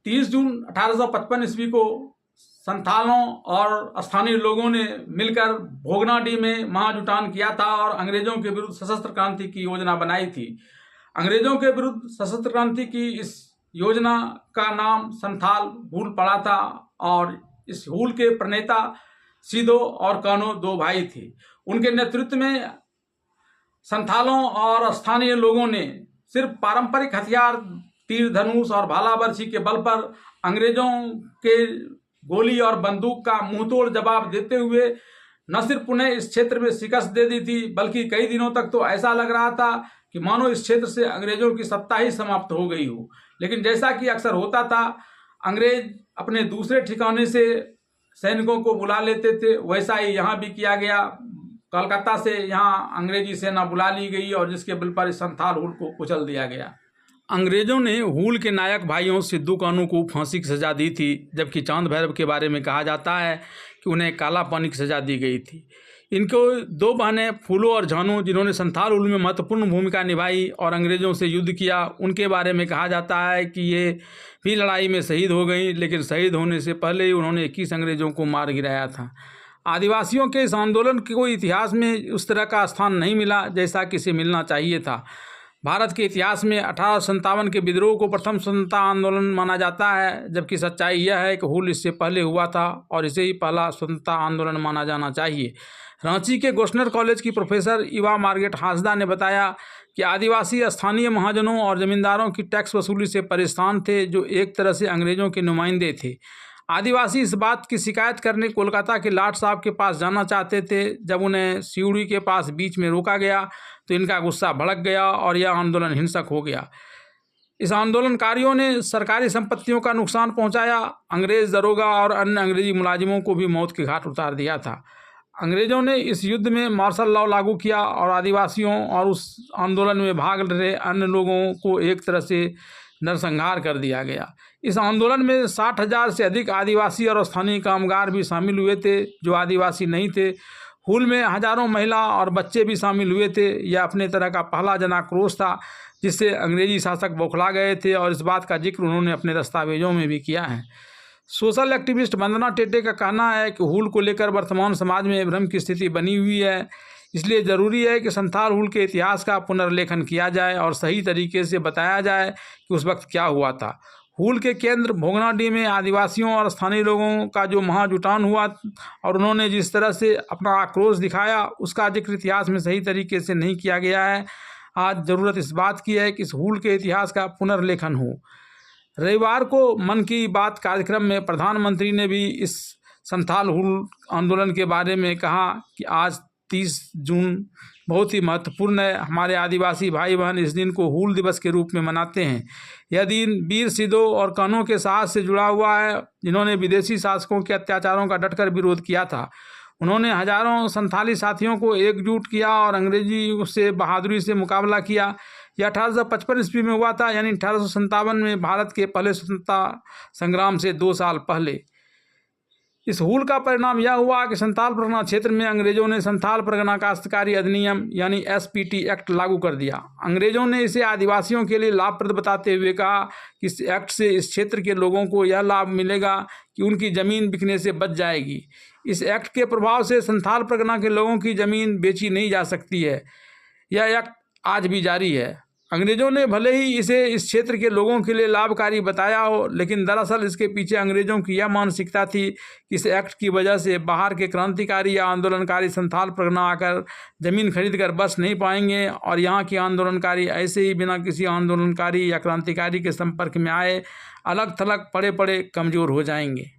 30 जून 1855 ईस्वी को संथालों और स्थानीय लोगों ने मिलकर भोगनाडीह में महाजुटान किया था और अंग्रेजों के विरुद्ध सशस्त्र क्रांति की योजना बनाई थी। अंग्रेजों के विरुद्ध सशस्त्र क्रांति की इस योजना का नाम संथाल हूल पड़ा था और इस हूल के प्रणेता सिदो और कानो दो भाई थे। उनके नेतृत्व में संथालों और स्थानीय लोगों ने सिर्फ पारंपरिक हथियार तीर धनुष और भाला बर्छी के बल पर अंग्रेजों के गोली और बंदूक का मुंहतोड़ जवाब देते हुए न सिर्फ उन्हें इस क्षेत्र में शिकस्त दे दी थी, बल्कि कई दिनों तक तो ऐसा लग रहा था कि मानो इस क्षेत्र से अंग्रेजों की सत्ता ही समाप्त हो गई हो। लेकिन जैसा कि अक्सर होता था, अंग्रेज अपने दूसरे ठिकाने से सैनिकों को बुला लेते थे। वैसा ही यहाँ भी किया गया। कलकत्ता से यहाँ अंग्रेजी सेना बुला ली गई और जिसके बल पर इस संथाल हूल को कुचल दिया गया। अंग्रेजों ने हूल के नायक भाइयों सिद्धू कानू को फांसी की सज़ा दी थी, जबकि चांद भैरव के बारे में कहा जाता है कि उन्हें काला पानी की सज़ा दी गई थी। इनको दो बहनें फूलो और झानू, जिन्होंने संथाल हूल में महत्वपूर्ण भूमिका निभाई और अंग्रेज़ों से युद्ध किया, उनके बारे में कहा जाता है कि ये भी लड़ाई में शहीद हो गई, लेकिन शहीद होने से पहले ही उन्होंने 21 अंग्रेज़ों को मार गिराया था। आदिवासियों के इस आंदोलन के कोई इतिहास में उस तरह का स्थान नहीं मिला जैसा कि इसे मिलना चाहिए था। भारत के इतिहास में 1857 के विद्रोह को प्रथम स्वतंत्रता आंदोलन माना जाता है, जबकि सच्चाई यह है कि हूल इससे पहले हुआ था और इसे ही पहला स्वतंत्रता आंदोलन माना जाना चाहिए। रांची के गोस्नर कॉलेज की प्रोफेसर इवा मार्गेट हांसदा ने बताया कि आदिवासी स्थानीय महाजनों और जमींदारों की टैक्स वसूली से परेशान थे, जो एक तरह से अंग्रेजों के नुमाइंदे थे। आदिवासी इस बात की शिकायत करने कोलकाता के लाट साहब के पास जाना चाहते थे। जब उन्हें सिउड़ी के पास बीच में रोका गया तो इनका गुस्सा भड़क गया और यह आंदोलन हिंसक हो गया। इस आंदोलनकारियों ने सरकारी संपत्तियों का नुकसान पहुंचाया, अंग्रेज दरोगा और अन्य अंग्रेजी मुलाजिमों को भी मौत के घाट उतार दिया था। अंग्रेजों ने इस युद्ध में मार्शल लॉ लागू किया और आदिवासियों और उस आंदोलन में भाग रहे अन्य लोगों को एक तरह से नरसंहार कर दिया गया। इस आंदोलन में 60,000 से अधिक आदिवासी और स्थानीय कामगार भी शामिल हुए थे जो आदिवासी नहीं थे। हूल में हजारों महिला और बच्चे भी शामिल हुए थे। यह अपने तरह का पहला जन आक्रोश था जिससे अंग्रेजी शासक बौखला गए थे और इस बात का जिक्र उन्होंने अपने दस्तावेजों में भी किया है। सोशल एक्टिविस्ट वंदना टेटे का कहना है कि हूल को लेकर वर्तमान समाज में भ्रम की स्थिति बनी हुई है, इसलिए ज़रूरी है कि संथाल हूल के इतिहास का पुनर्लेखन किया जाए और सही तरीके से बताया जाए कि उस वक्त क्या हुआ था। हूल के केंद्र भोगनाडीह में आदिवासियों और स्थानीय लोगों का जो महाजुटान हुआ और उन्होंने जिस तरह से अपना आक्रोश दिखाया, उसका जिक्र इतिहास में सही तरीके से नहीं किया गया है। आज ज़रूरत इस बात की है कि इस हूल के इतिहास का पुनर्लेखन हो। रविवार को मन की बात कार्यक्रम में प्रधानमंत्री ने भी इस संथाल हूल आंदोलन के बारे में कहा कि आज 30 जून बहुत ही महत्वपूर्ण है। हमारे आदिवासी भाई बहन इस दिन को हूल दिवस के रूप में मनाते हैं। यह दिन वीर सिदो और कान्हो के साहस से जुड़ा हुआ है, जिन्होंने विदेशी शासकों के अत्याचारों का डटकर विरोध किया था। उन्होंने हजारों संथाली साथियों को एकजुट किया और अंग्रेजी से बहादुरी से मुकाबला किया। यह 1855 ईस्वी में हुआ था, यानी 1857 में भारत के पहले स्वतंत्रता संग्राम से 2 साल पहले। इस हूल का परिणाम यह हुआ कि संथाल परगना क्षेत्र में अंग्रेजों ने संथाल परगना काश्तकारी अधिनियम यानी SPT एक्ट लागू कर दिया। अंग्रेजों ने इसे आदिवासियों के लिए लाभप्रद बताते हुए कहा कि इस एक्ट से इस क्षेत्र के लोगों को यह लाभ मिलेगा कि उनकी ज़मीन बिकने से बच जाएगी। इस एक्ट के प्रभाव से संथाल परगना के लोगों की ज़मीन बेची नहीं जा सकती है। यह एक्ट आज भी जारी है। अंग्रेजों ने भले ही इसे इस क्षेत्र के लोगों के लिए लाभकारी बताया हो, लेकिन दरअसल इसके पीछे अंग्रेजों की यह मानसिकता थी कि इस एक्ट की वजह से बाहर के क्रांतिकारी या आंदोलनकारी संथाल परगना आकर ज़मीन खरीद कर बस नहीं पाएंगे और यहाँ के आंदोलनकारी ऐसे ही बिना किसी आंदोलनकारी या क्रांतिकारी के संपर्क में आए अलग थलग पड़े पड़े कमज़ोर हो जाएंगे।